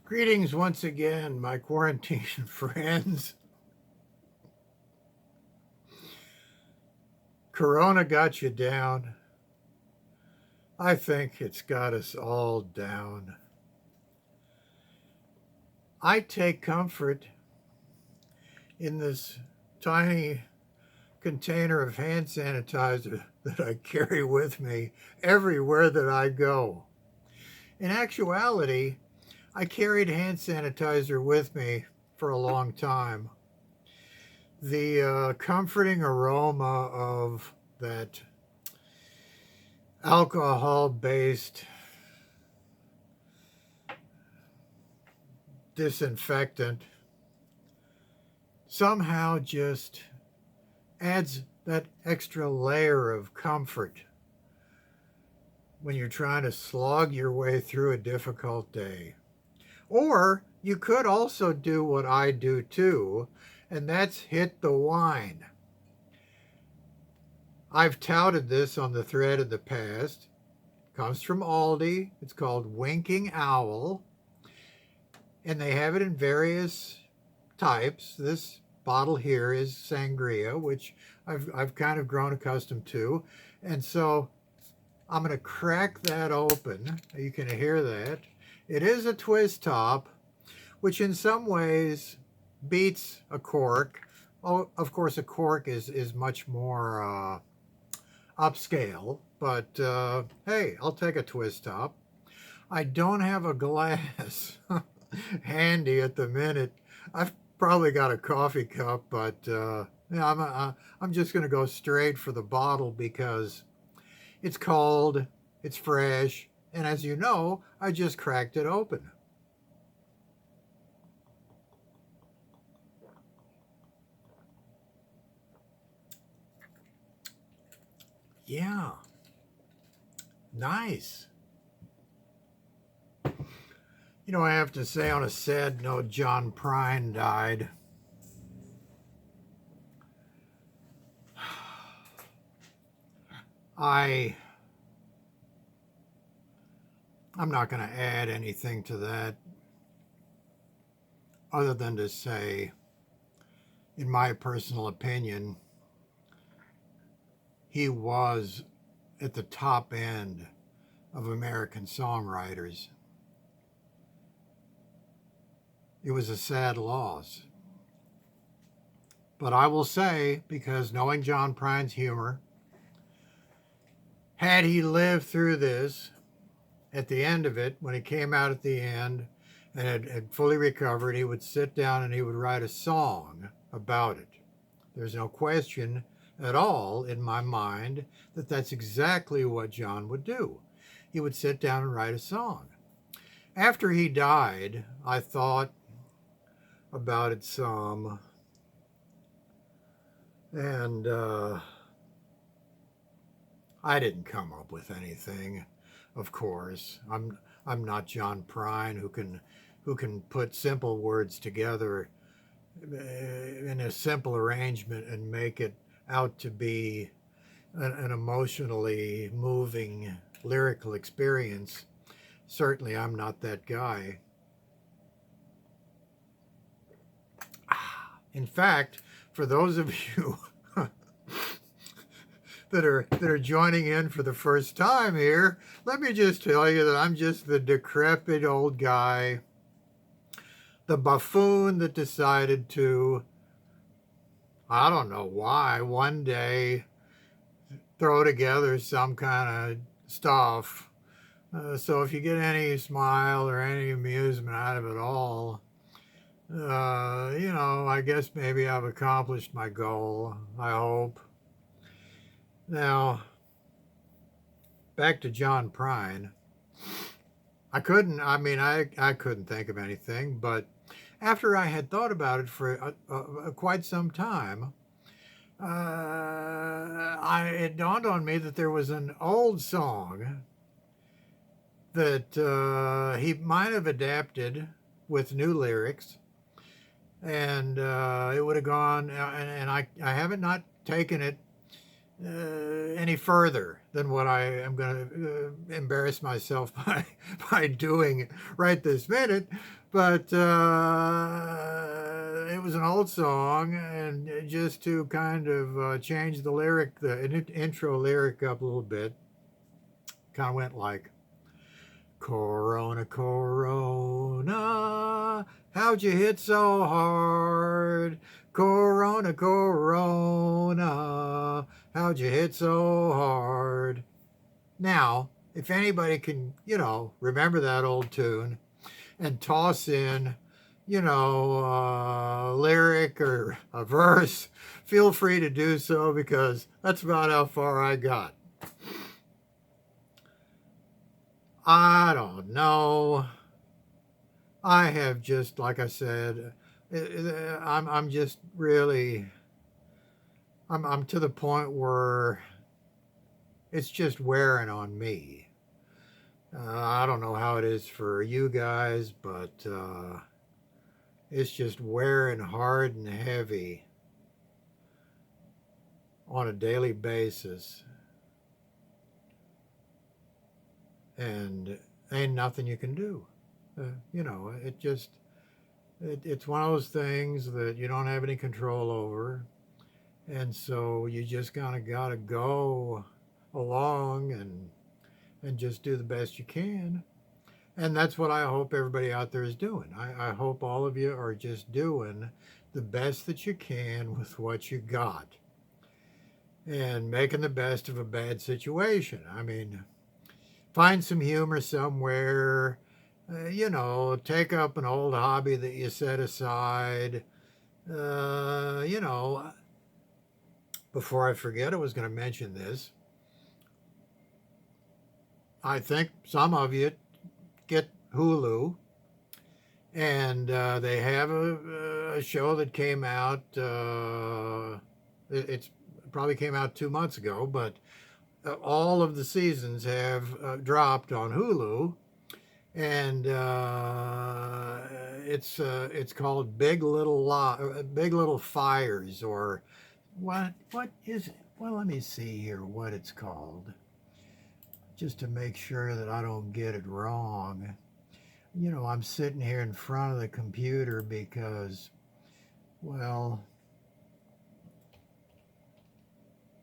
Greetings once again, my quarantine friends. Corona got you down. I think it's got us all down. I take comfort in this tiny container of hand sanitizer that I carry with me everywhere that I go. In actuality, I carried hand sanitizer with me for a long time. The comforting aroma of that alcohol based disinfectant somehow just adds that extra layer of comfort when you're trying to slog your way through a difficult day. Or you could also do what I do too, and that's hit the wine. I've touted this on the thread of the past. It comes from Aldi. It's called Winking Owl, and they have it in various types. This bottle here is sangria, which I've kind of grown accustomed to. And so I'm going to crack that open. You can hear that. It is a twist top, which in some ways beats a cork. Oh, of course, a cork is much more upscale, but hey, I'll take a twist top. I don't have a glass handy at the minute. I've probably got a coffee cup, but yeah, I'm just going to go straight for the bottle because it's cold, it's fresh, and as you know, I just cracked it open. Yeah, nice. You know, I have to say, on a sad note, John Prine died. I I'm not going to add anything to that other than to say, in my personal opinion, he was at the top end of American songwriters. It was a sad loss. But I will say, because knowing John Prine's humor, had he lived through this, at the end of it, when he came out at the end and had fully recovered, he would sit down and he would write a song about it. There's no question at all in my mind that that's exactly what John would do. He would sit down and write a song. After he died, I thought about it some, and I didn't come up with anything. Of course, I'm not John Prine who can put simple words together in a simple arrangement and make it out to be an emotionally moving lyrical experience. Certainly, I'm not that guy. In fact, for those of you that are joining in for the first time here, let me just tell you that I'm just the decrepit old guy, the buffoon that decided to, I don't know why, one day throw together some kind of stuff. So if you get any smile or any amusement out of it all, I guess maybe I've accomplished my goal, I hope. Now, back to John Prine. I couldn't think of anything, but after I had thought about it for quite some time, it dawned on me that there was an old song that he might have adapted with new lyrics, and it would have gone, and I haven't not taken it any further than what I am going to embarrass myself by doing right this minute. But it was an old song, and just to kind of change the lyric, the intro lyric up a little bit, kind of went like, Corona, Corona, how'd you hit so hard? Corona, Corona, how'd you hit so hard? Now, if anybody can, remember that old tune and toss in, a lyric or a verse, feel free to do so, because that's about how far I got. I don't know. I have just, like I said, I'm just really, I'm to the point where it's just wearing on me. I don't know how it is for you guys, but it's just wearing hard and heavy on a daily basis. And ain't nothing you can do. It's one of those things that you don't have any control over. And so you just kind of got to go along and just do the best you can. And that's what I hope everybody out there is doing. I hope all of you are just doing the best that you can with what you got and making the best of a bad situation. I mean, find some humor somewhere, take up an old hobby that you set aside. Before I forget, I was going to mention this. I think some of you get Hulu, and they have a show that came out, it's probably came out 2 months ago, but all of the seasons have dropped on Hulu, and it's called Big Little Fires, or what is it? Well, let me see here what it's called, just to make sure that I don't get it wrong. I'm sitting here in front of the computer because, well,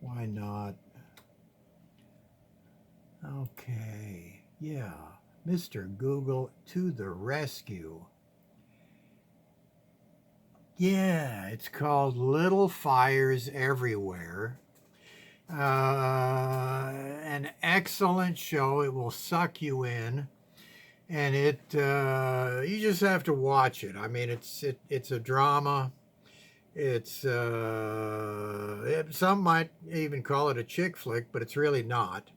why not? Okay, yeah, Mr. Google to the rescue. Yeah, it's called Little Fires Everywhere. An excellent show. It will suck you in, and you just have to watch it. I mean, it's a drama. It's some might even call it a chick flick, but it's really not.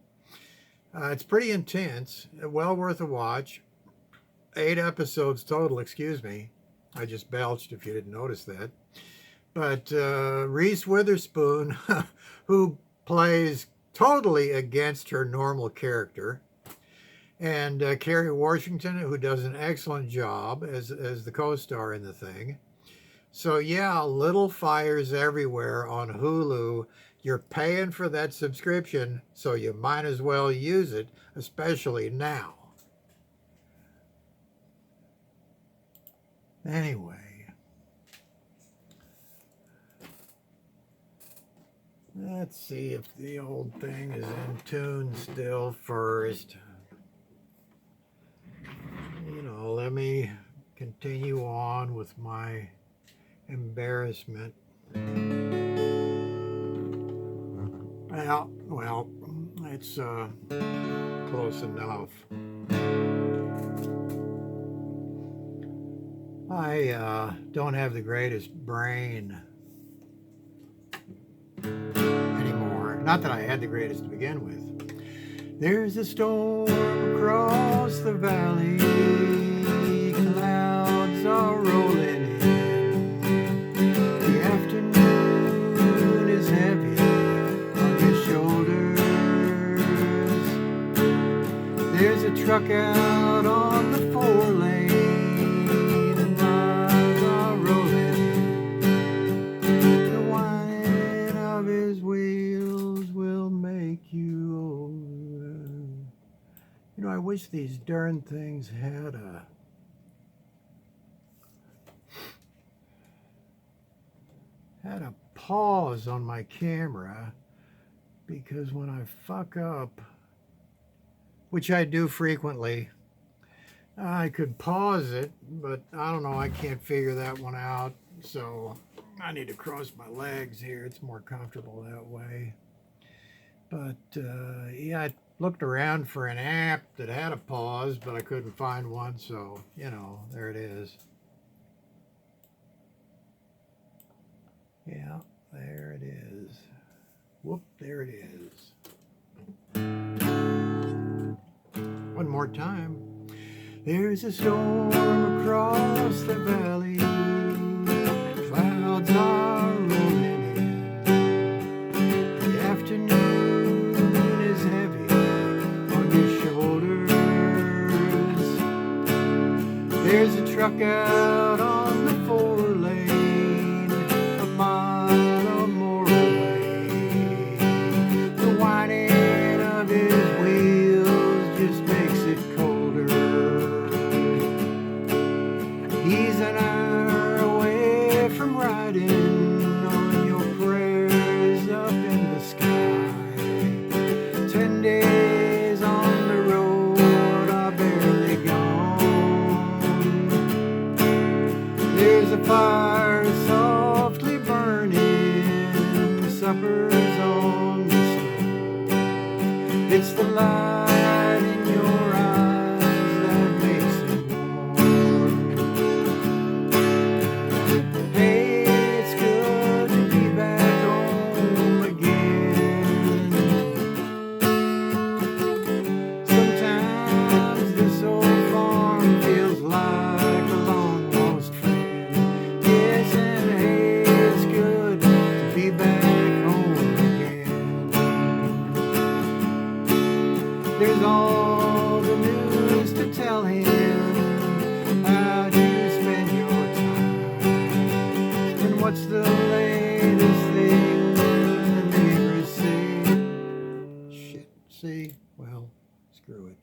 It's pretty intense, well worth a watch. 8 episodes total, excuse me. I just belched if you didn't notice that. But Reese Witherspoon, who plays totally against her normal character, and Kerry Washington, who does an excellent job as the co-star in the thing. So yeah, Little Fires Everywhere on Hulu. You're paying for that subscription, so you might as well use it, especially now. Anyway, let's see if the old thing is in tune still first. Let me continue on with my embarrassment. Well, it's close enough. I don't have the greatest brain anymore. Not that I had the greatest to begin with. There's a storm across the valley. Clouds are rolling in. The afternoon is heavy on your shoulders. There's a truck out on the 4-lane. Wheels wish these darn things had a pause on my camera, because when I fuck up, which I do frequently, I could pause it, but I don't know, I can't figure that one out, so I need to cross my legs here. It's more comfortable that way. But yeah, I looked around for an app that had a pause, but I couldn't find one, so, you know, there it is. Yeah, there it is. Whoop, there it is. One more time. There's a storm across the valley. Clouds are rolling in. The afternoon is heavy on your shoulders. There's a truck out on the 4-lane, a mile or more away. The whining of his wheels just makes it colder. He's an hour away from riding on your prayers up in the sky. 10 days on the road are barely gone. There's a fire softly burning, supper's on the stove. It's the light in your eyes that makes it warm. Hey, it's good to be back home again. Sometimes this old farm feels like a long lost friend. Yes, and hey, it's good to be back home again. There's all the news to tell him. How do you spend your time? And what's the latest thing the neighbors say? Shit, see? Well, screw it.